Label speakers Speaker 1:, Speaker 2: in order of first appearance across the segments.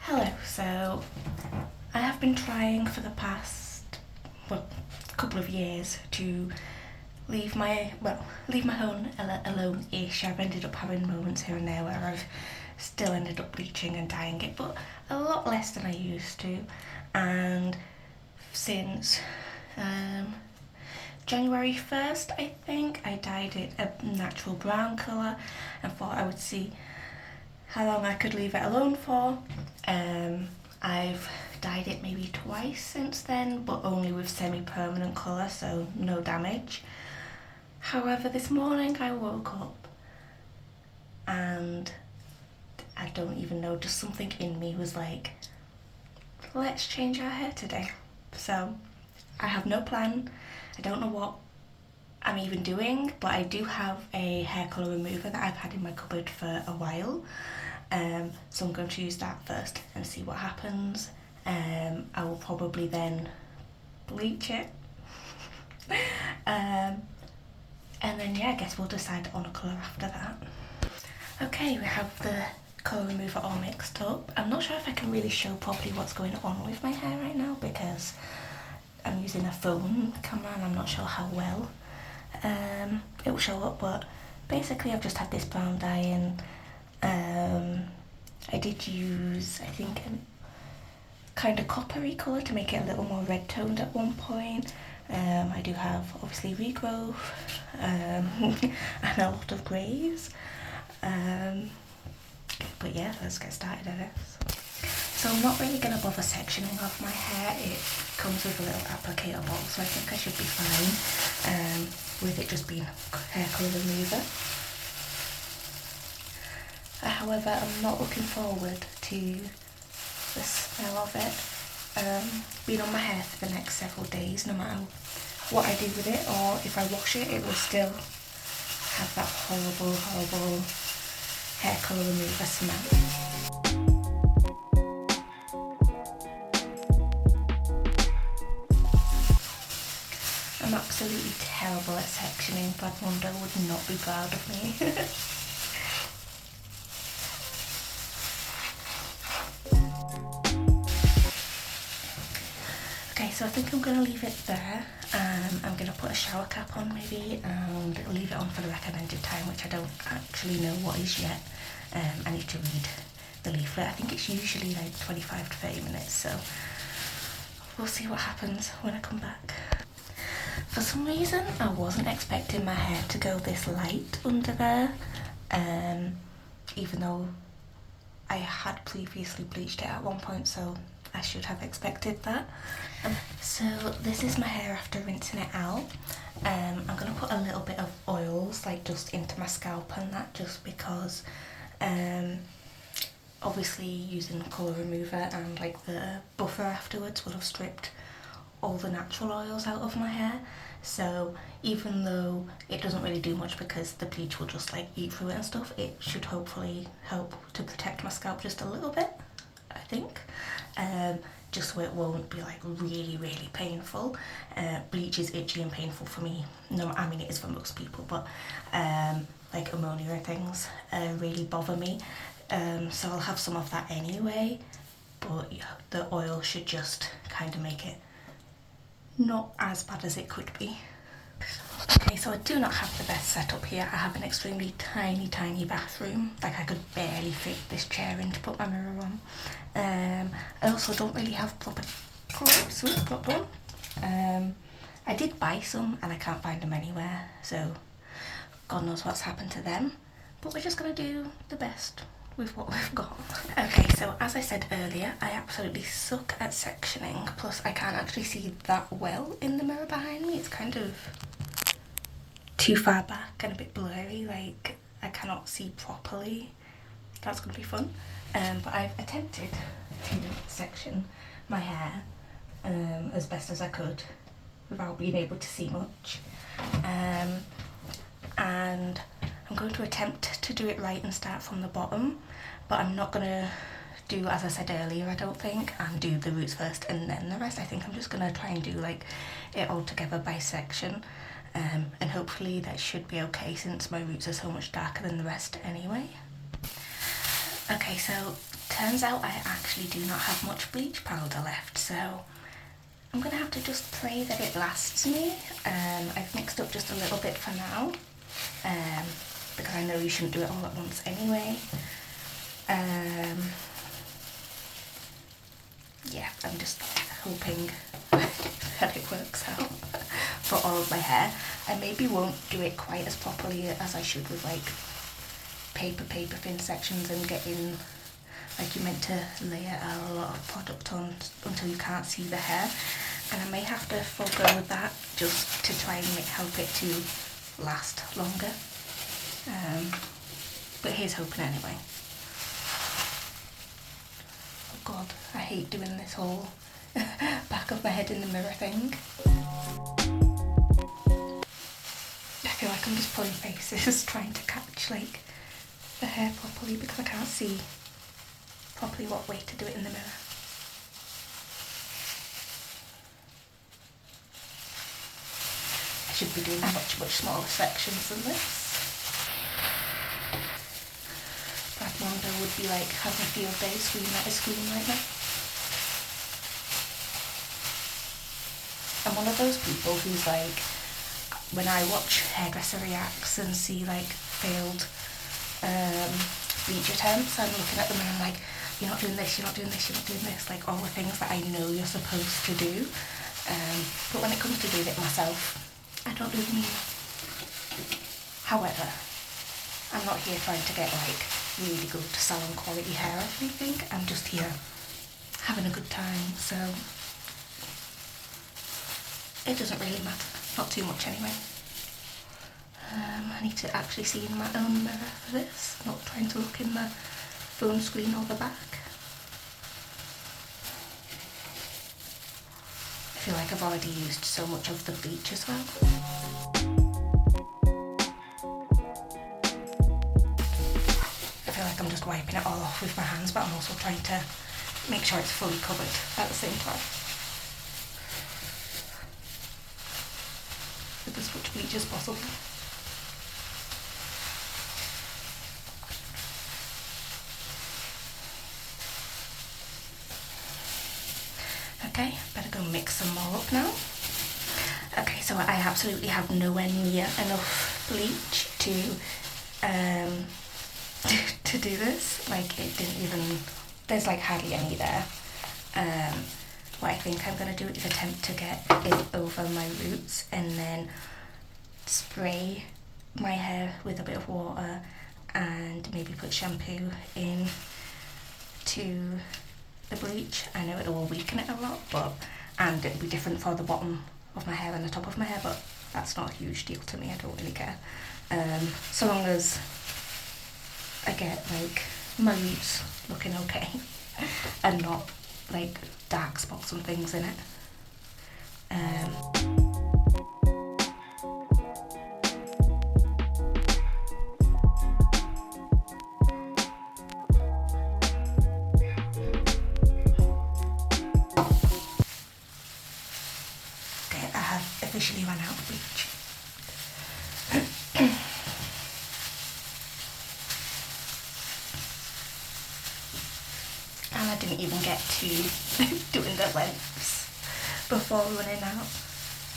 Speaker 1: Hello, so I have been trying for the past couple of years to leave my home alone-ish. I've ended up having moments here and there where I've still ended up bleaching and dyeing it, but a lot less than I used to. And since January 1st, I think, I dyed it a natural brown colour and thought I would see how long I could leave it alone for. I've dyed it maybe twice since then, but only with semi-permanent colour, so no damage. However, this morning I woke up and I don't even know, just something in me was like, let's change our hair today. So I have no plan. I don't know what I'm even doing, but I do have a hair colour remover that I've had in my cupboard for a while. So I'm going to use that first and see what happens. I will probably then bleach it. And then I guess we'll decide on a colour after that. Okay, we have the colour remover all mixed up. I'm not sure if I can really show properly what's going on with my hair right now because I'm using a phone camera and I'm not sure how well it will show up, but basically I've just had this brown dye in. I did use, I think, a kind of coppery colour to make it a little more red toned at one point. I do have obviously regrowth and a lot of greys. But yeah, let's get started I guess. So I'm not really going to bother sectioning off my hair. It comes with a little applicator bottle, so I think I should be fine with it just being hair colour remover. However, I'm not looking forward to the smell of it being on my hair for the next several days. No matter what I do with it or if I wash it, it will still have that horrible hair colour remover smell. I'm absolutely terrible at sectioning. Brad Mundo would not be proud of me. Okay, so I think I'm going to leave it there. I'm going to put a shower cap on maybe and leave it on for the recommended time, which I don't actually know what is yet. I need to read the leaflet. I think it's usually like 25 to 30 minutes, so we'll see what happens when I come back. For some reason, I wasn't expecting my hair to go this light under there, even though I had previously bleached it at one point, so I should have expected that. So this is my hair after rinsing it out. I'm going to put a little bit of oils like just into my scalp and that, just because obviously using the colour remover and like the buffer afterwards will have stripped all the natural oils out of my hair. So even though it doesn't really do much because the bleach will just like eat through it and stuff, it should hopefully help to protect my scalp just a little bit, I think. Just so it won't be like really painful. Bleach is itchy and painful for me. No, I mean it is for most people, but like ammonia and things really bother me. So I'll have some of that anyway, but yeah, the oil should just kind of make it not as bad as it could be. Okay, so I do not have the best setup here. I have an extremely tiny bathroom. Like I could barely fit this chair in to put my mirror on. I also don't really have proper clothes with proper one. I did buy some and I can't find them anywhere, so God knows what's happened to them. But we're just gonna do the best with what we've got. Okay, so as I said earlier, I absolutely suck at sectioning, plus I can't actually see that well in the mirror behind me. It's kind of too far back and a bit blurry, like I cannot see properly. That's gonna be fun. But I've attempted to section my hair as best as I could without being able to see much. And I'm going to attempt to do it right and start from the bottom, but I'm not going to do as I said earlier, I don't think, and do the roots first and then the rest. I think I'm just going to try and do like it all together by section, and hopefully that should be okay since my roots are so much darker than the rest anyway. Okay, so turns out I actually do not have much bleach powder left, so I'm gonna have to just pray that it lasts me. I've mixed up just a little bit for now, because I know you shouldn't do it all at once anyway. Yeah, I'm just hoping that it works out for all of my hair. I maybe won't do it quite as properly as I should with like paper thin sections and getting, like, you're meant to layer a lot of product on until you can't see the hair, and I may have to forego with that just to try and help it to last longer. But here's hoping anyway. Oh god, I hate doing this whole back of my head in the mirror thing. I feel like I'm just pulling faces trying to catch like the hair properly because I can't see properly what way to do it in the mirror. I should be doing much smaller sections than this. Brad Mondo would be like having a field day screaming at his screen right now. I'm one of those people who's like, when I watch hairdresser reacts and see like failed bleach attempts, I'm looking at them and I'm like, you're not doing this, you're not doing this, you're not doing this, like all the things that I know you're supposed to do. But when it comes to doing it myself, I don't do them either. However, I'm not here trying to get like really good salon quality hair or anything. I'm just here having a good time, so it doesn't really matter. Not too much anyway. I need to actually see in my own mirror for this, not trying to look in the phone screen or the back. I feel like I've already used so much of the bleach as well. I feel like I'm just wiping it all off with my hands, but I'm also trying to make sure it's fully covered at the same time. With as much bleach as possible. Okay, better go mix some more up now. Okay, so I absolutely have nowhere near enough bleach to do this. Like, it didn't even, there's like hardly any there. What I think I'm going to do is attempt to get it over my roots and then spray my hair with a bit of water and maybe put shampoo in to the bleach. I know it will weaken it a lot, and it'll be different for the bottom of my hair and the top of my hair, but that's not a huge deal to me. I don't really care. So long as I get like my roots looking okay and not like dark spots and things in it. Okay, I have officially run out of bleach. And I didn't even get to doing the lengths before running out.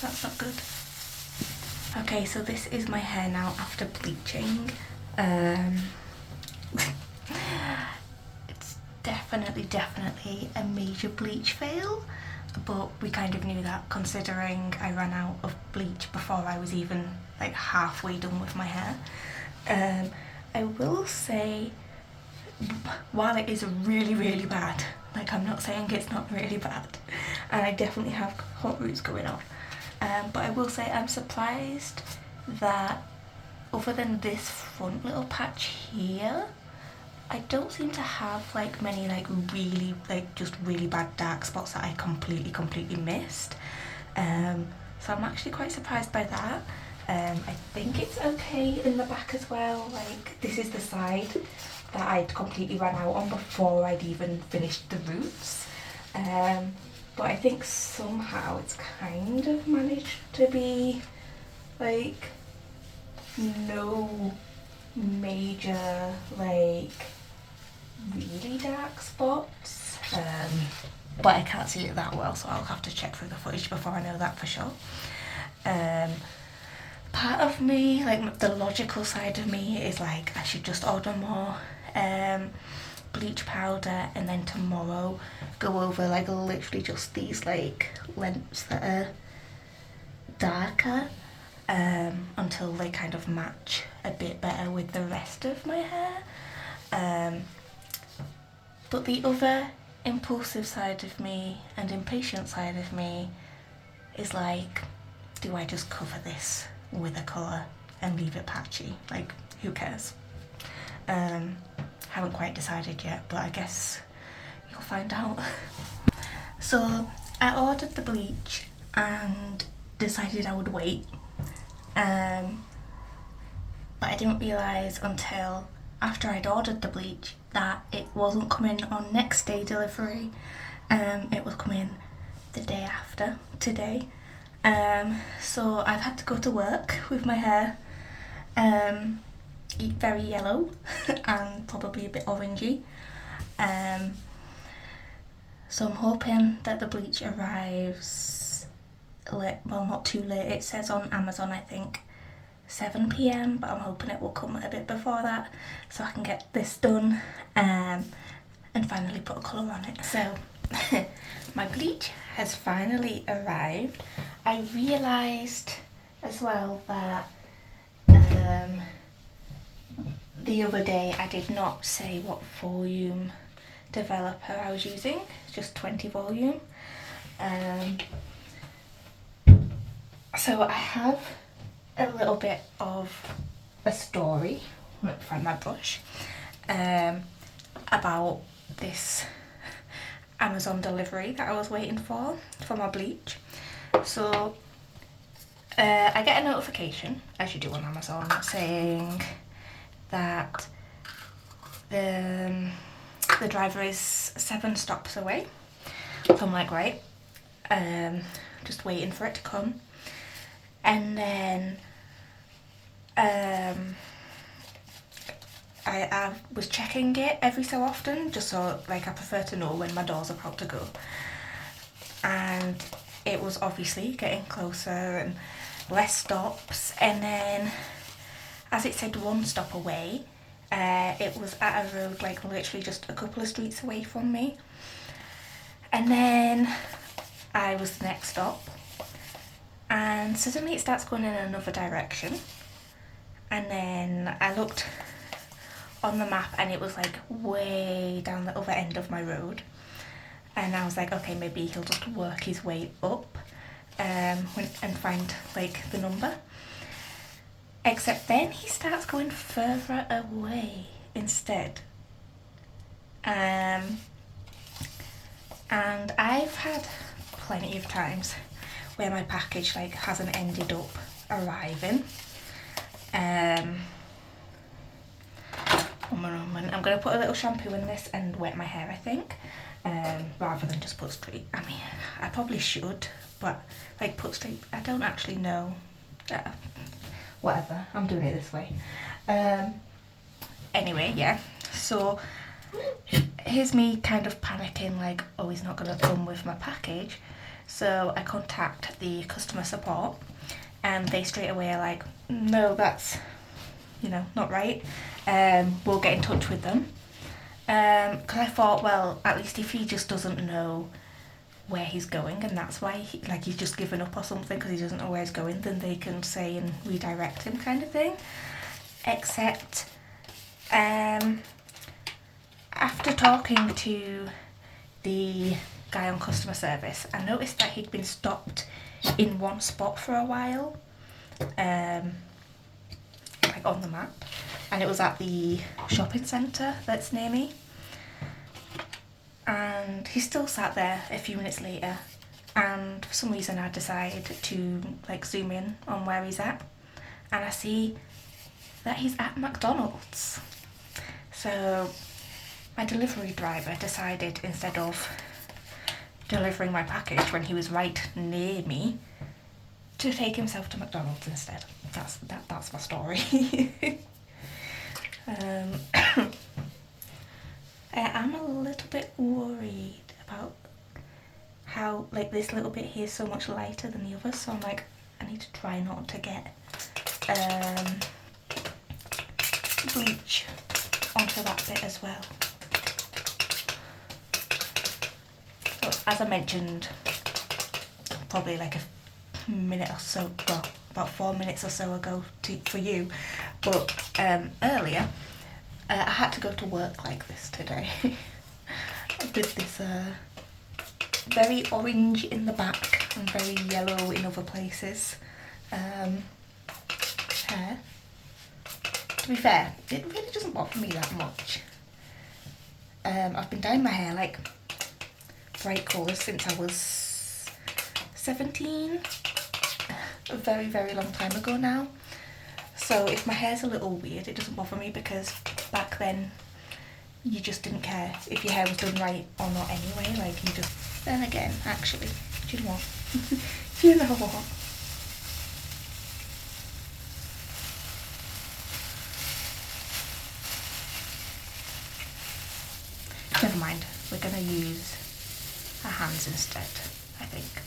Speaker 1: That's not good. Okay, so this is my hair now after bleaching. It's definitely a major bleach fail, but we kind of knew that considering I ran out of bleach before I was even like halfway done with my hair. I will say, while it is really bad, like I'm not saying it's not really bad, and I definitely have hot roots going off, but I will say I'm surprised that other than this front little patch here, I don't seem to have like many like really bad dark spots that I completely missed. So I'm actually quite surprised by that. I think it's okay in the back as well. Like, this is the side that I'd completely run out on before I'd even finished the roots. But I think somehow it's kind of managed to be like no major like really dark black spots, but I can't see it that well, so I'll have to check through the footage before I know that for sure. Part of me, like the logical side of me, is like I should just order more bleach powder and then tomorrow go over like literally just these like lengths that are darker until they kind of match a bit better with the rest of my hair. But the other impulsive side of me and impatient side of me is like, do I just cover this with a colour and leave it patchy? Like, who cares? Haven't quite decided yet, but I guess you'll find out. So I ordered the bleach and decided I would wait, but I didn't realise until after I'd ordered the bleach that it wasn't coming on next day delivery. It was coming the day after today. So I've had to go to work with my hair very yellow and probably a bit orangey. So I'm hoping that the bleach arrives late, well, not too late. It says on Amazon I think 7 p.m, but I'm hoping it will come a bit before that so I can get this done and finally put a colour on it. So my bleach has finally arrived. I realised as well that the other day I did not say what volume developer I was using, just 20 volume. So I have a little bit of a story, let me find my brush, about this Amazon delivery that I was waiting for my bleach. So I get a notification, as you do on Amazon, saying that the driver is 7 stops away. So I'm like, right, just waiting for it to come. And then I was checking it every so often, just so like I prefer to know when my door's about to go. And it was obviously getting closer and less stops, and then as it said 1 stop away, it was at a road like literally just a couple of streets away from me. And then I was the next stop, and suddenly it starts going in another direction. And then I looked on the map and it was like way down the other end of my road, and I was like, okay, maybe he'll just work his way up and find like the number. Except then he starts going further away instead. And I've had plenty of times where my package like hasn't ended up arriving. One moment, I'm going to put a little shampoo in this and wet my hair, I think, rather than just put straight. I mean, I probably should, but like put straight, I don't actually know. Whatever, I'm doing it this way. Anyway, yeah, so here's me kind of panicking like, oh, he's not going to come with my package. So I contact the customer support and they straight away are like, no, that's, you know, not right. We'll get in touch with them. Because I thought, well, at least if he just doesn't know where he's going and that's why he's just given up or something because he doesn't know where he's going, then they can say and redirect him kind of thing. Except after talking to the guy on customer service, I noticed that he'd been stopped in one spot for a while, like on the map, and it was at the shopping centre that's near me. And he still sat there a few minutes later, and for some reason I decided to like zoom in on where he's at, and I see that he's at McDonald's. So my delivery driver decided, instead of delivering my package when he was right near me, to take himself to McDonald's instead. That's my story. I'm a little bit worried about how like this little bit here is so much lighter than the other, so I'm like, I need to try not to get bleach onto that bit as well. So as I mentioned, probably like a minute or so, well, about 4 minutes or so ago for you, but earlier I had to go to work like this today with this very orange in the back and very yellow in other places hair. To be fair, it really doesn't bother me that much. I've been dyeing my hair like bright colours since I was 17, a very, very long time ago now. So if my hair's a little weird, it doesn't bother me, because back then you just didn't care if your hair was done right or not anyway. Like, you just, then again, actually, do you know what? Do you know what? Never mind, we're going to use our hands instead, I think.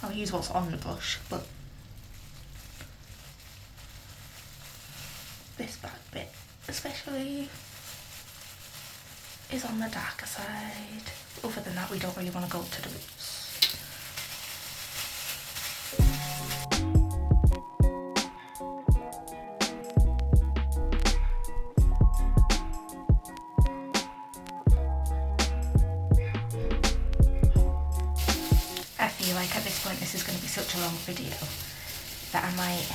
Speaker 1: I'll use what's on the brush, but this back bit especially is on the darker side. Other than that, we don't really want to go to the roots. I feel like at this point this is going to be such a long video that I might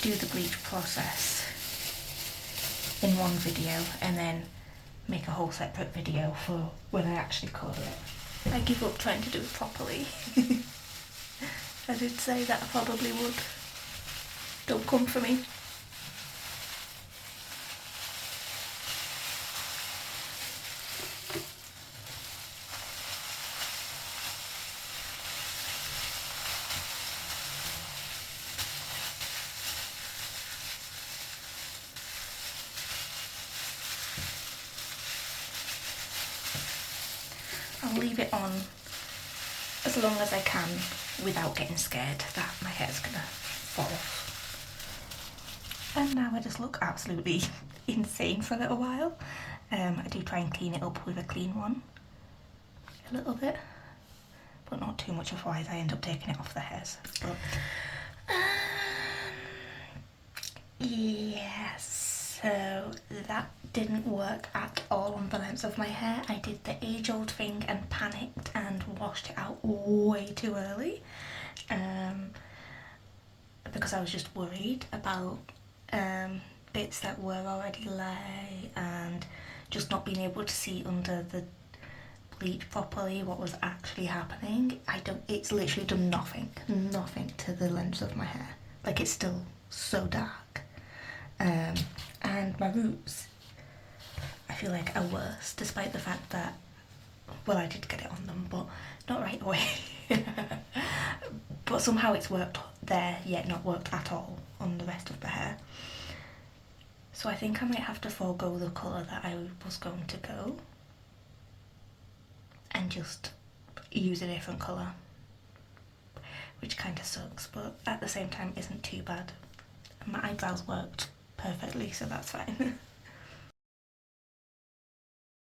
Speaker 1: do the bleach process in one video and then make a whole separate video for when I actually colour it. I give up trying to do it properly. I did say that I probably would. Don't come for me. I'll leave it on as long as I can without getting scared that my hair's gonna fall off. And now I just look absolutely insane for a little while. I do try and clean it up with a clean one a little bit, but not too much, otherwise I end up taking it off the hairs. But yes, so that didn't work at all on the length of my hair. I did the age-old thing and panicked and washed it out way too early, because I was just worried about bits that were already lay and just not being able to see under the bleach properly what was actually happening. It's literally done nothing to the length of my hair. Like, it's still so dark. And my roots, I feel like, are worse, despite the fact that, well, I did get it on them, but not right away. But somehow it's worked there, yet not worked at all on the rest of the hair. So I think I might have to forego the colour that I was going to go and just use a different colour, which kind of sucks, but at the same time isn't too bad. My eyebrows worked perfectly, so that's fine.